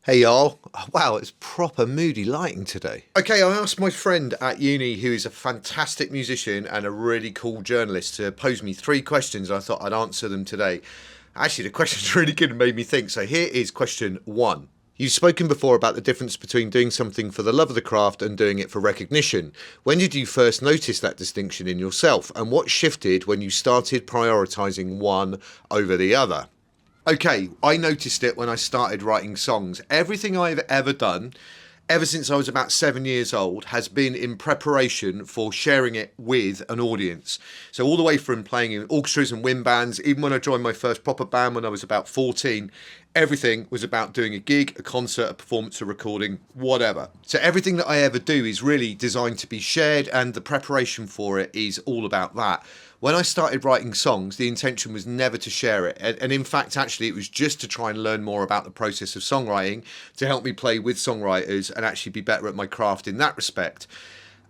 Hey y'all. Wow, it's proper moody lighting today. Okay, I asked my friend at uni, who is a fantastic musician and a really cool journalist, to pose me three questions. I thought I'd answer them today. Actually, the question's really good and made me think. So here is question one. You've spoken before about the difference between doing something for the love of the craft and doing it for recognition. When did you first notice that distinction in yourself, and what shifted when you started prioritising one over the other? Okay, I noticed it when I started writing songs. Everything I've ever done, ever since I was about 7 years old, has been in preparation for sharing it with an audience. So all the way from playing in orchestras and wind bands, even when I joined my first proper band when I was about 14, everything was about doing a gig, a concert, a performance, a recording, whatever. So everything that I ever do is really designed to be shared, and the preparation for it is all about that. When I started writing songs, the intention was never to share it. And in fact, actually, it was just to try and learn more about the process of songwriting, to help me play with songwriters and actually be better at my craft in that respect.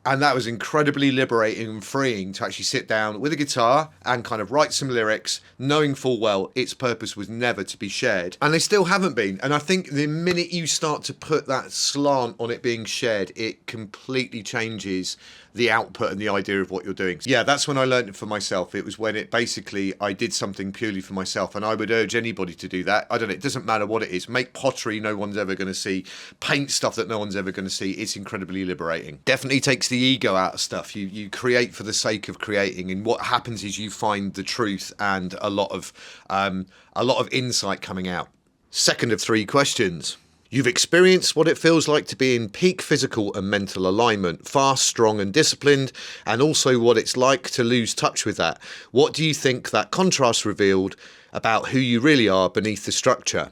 And that was incredibly liberating and freeing, to actually sit down with a guitar and kind of write some lyrics, knowing full well its purpose was never to be shared. And they still haven't been. And I think the minute you start to put that slant on it being shared, it completely changes the output and the idea of what you're doing. Yeah, that's when I learned it for myself. It was when I did something purely for myself, and I would urge anybody to do that. I don't know, it doesn't matter what it is. Make pottery no one's ever going to see, paint stuff that no one's ever going to see. It's incredibly liberating. Definitely takes the ego out of stuff. You create for the sake of creating, and what happens is you find the truth and a lot of insight coming out. Second of three questions. You've experienced what it feels like to be in peak physical and mental alignment, fast, strong and disciplined, and also what it's like to lose touch with that. What do you think that contrast revealed about who you really are beneath the structure?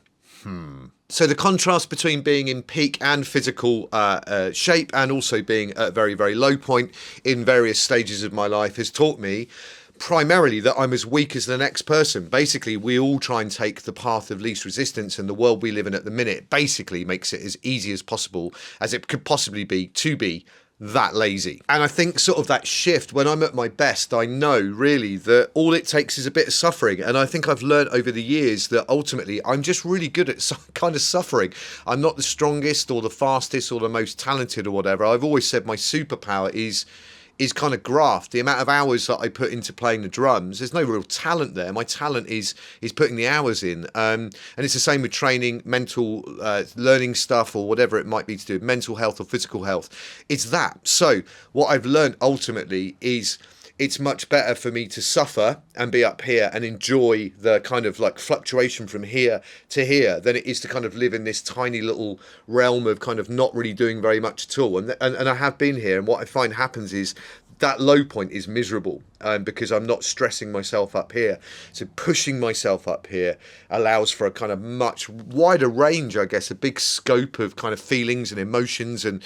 So the contrast between being in peak and physical shape, and also being at a very, very low point in various stages of my life, has taught me primarily that I'm as weak as the next person. Basically, we all try and take the path of least resistance, and the world we live in at the minute basically makes it as easy as possible as it could possibly be to be that lazy. And I think sort of that shift, when I'm at my best, I know really that all it takes is a bit of suffering. And I think I've learned over the years that ultimately I'm just really good at some kind of suffering. I'm not the strongest or the fastest or the most talented or whatever. I've always said my superpower is kind of graft. The amount of hours that I put into playing the drums, there's no real talent there. My talent is putting the hours in. And it's the same with training, mental learning stuff, or whatever it might be to do with mental health or physical health. It's that. So what I've learned ultimately is it's much better for me to suffer and be up here and enjoy the kind of like fluctuation from here to here than it is to kind of live in this tiny little realm of kind of not really doing very much at all. And I have been here, and what I find happens is that low point is miserable, because I'm not stressing myself up here. So pushing myself up here allows for a kind of much wider range, I guess, a big scope of kind of feelings and emotions, and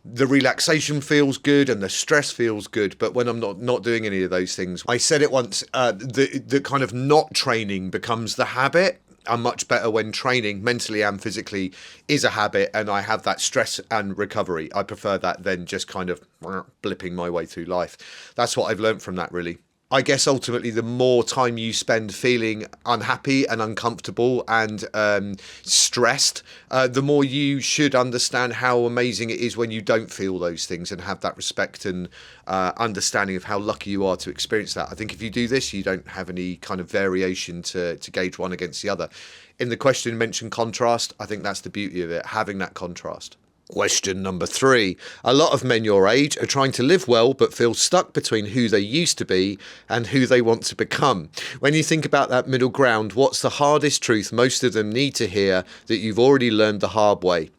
the relaxation feels good and the stress feels good. But when I'm not doing any of those things, I said it once, the kind of not training becomes the habit. I'm much better when training mentally and physically is a habit, and I have that stress and recovery. I prefer that than just kind of blipping my way through life. That's what I've learned from that, really. I guess ultimately the more time you spend feeling unhappy and uncomfortable and stressed, the more you should understand how amazing it is when you don't feel those things, and have that respect and understanding of how lucky you are to experience that. I think if you do this, you don't have any kind of variation to gauge one against the other. In the question mentioned contrast, I think that's the beauty of it, having that contrast. Question number 3. A lot of men your age are trying to live well but feel stuck between who they used to be and who they want to become. When you think about that middle ground, what's the hardest truth most of them need to hear that you've already learned the hard way?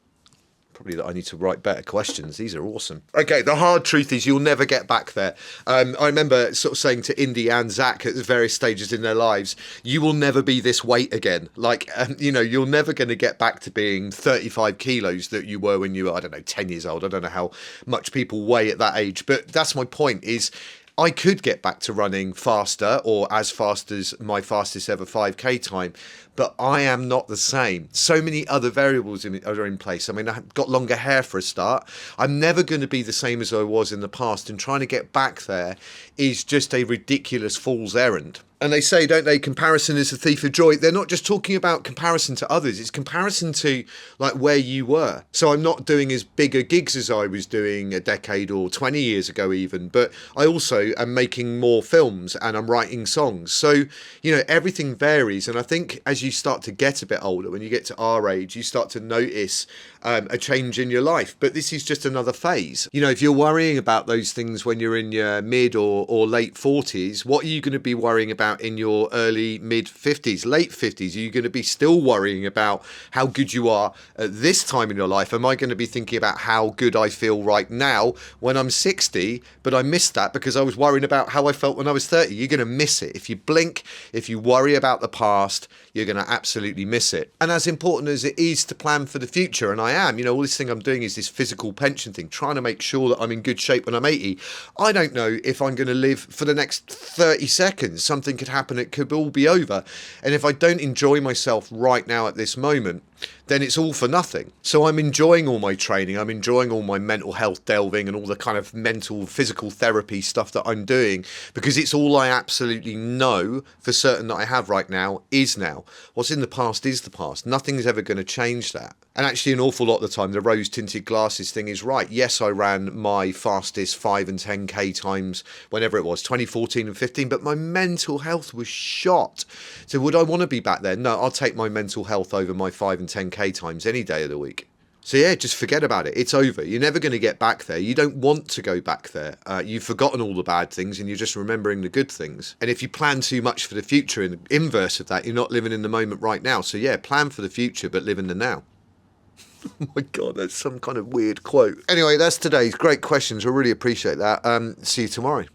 Probably that I need to write better questions. These are awesome. Okay, the hard truth is you'll never get back there. I remember sort of saying to Indy and Zach at the various stages in their lives, you will never be this weight again. Like, you're never going to get back to being 35 kilos that you were when you were, I don't know, 10 years old. I don't know how much people weigh at that age. But that's my point, is I could get back to running faster, or as fast as my fastest ever 5K time, but I am not the same. So many other variables are in place. I mean, I've got longer hair for a start. I'm never going to be the same as I was in the past, and trying to get back there is just a ridiculous fool's errand. And they say, don't they, comparison is the thief of joy. They're not just talking about comparison to others, it's comparison to like where you were. So I'm not doing as bigger gigs as I was doing a decade or 20 years ago even, but I also am making more films and I'm writing songs. So, you know, everything varies. And I think as you start to get a bit older, when you get to our age, you start to notice a change in your life. But this is just another phase. You know, if you're worrying about those things when you're in your mid or late 40s, what are you going to be worrying about in your early mid 50s, late 50s? Are you going to be still worrying about how good you are at this time in your life? Am I going to be thinking about how good I feel right now when I'm 60, but I missed that because I was worrying about how I felt when I was 30? You're going to miss it. If you blink, if you worry about the past, you're going to absolutely miss it. And as important as it is to plan for the future, and I am, you know, all this thing I'm doing is this physical pension thing, trying to make sure that I'm in good shape when I'm 80. I don't know if I'm going to live for the next 30 seconds. Something could happen, it could all be over. And if I don't enjoy myself right now at this moment, then it's all for nothing. So I'm enjoying all my training, I'm enjoying all my mental health delving and all the kind of mental, physical therapy stuff that I'm doing, because it's all I absolutely know for certain that I have right now is now. What's in the past is the past. Nothing's ever going to change that. And actually an awful lot of the time the rose tinted glasses thing is right. Yes, I ran my fastest 5 and 10k times whenever it was, 2014 and 15, but my mental health was shot. So would I want to be back there? No, I'll take my mental health over my 5 and 10k times any day of the week. So yeah, just forget about it. It's over. You're never going to get back there. You don't want to go back there. You've forgotten all the bad things and you're just remembering the good things. And if you plan too much for the future, in the inverse of that, you're not living in the moment right now. So yeah, plan for the future, but live in the now. Oh my God, that's some kind of weird quote. Anyway, that's today's great questions. I really appreciate that. See you tomorrow.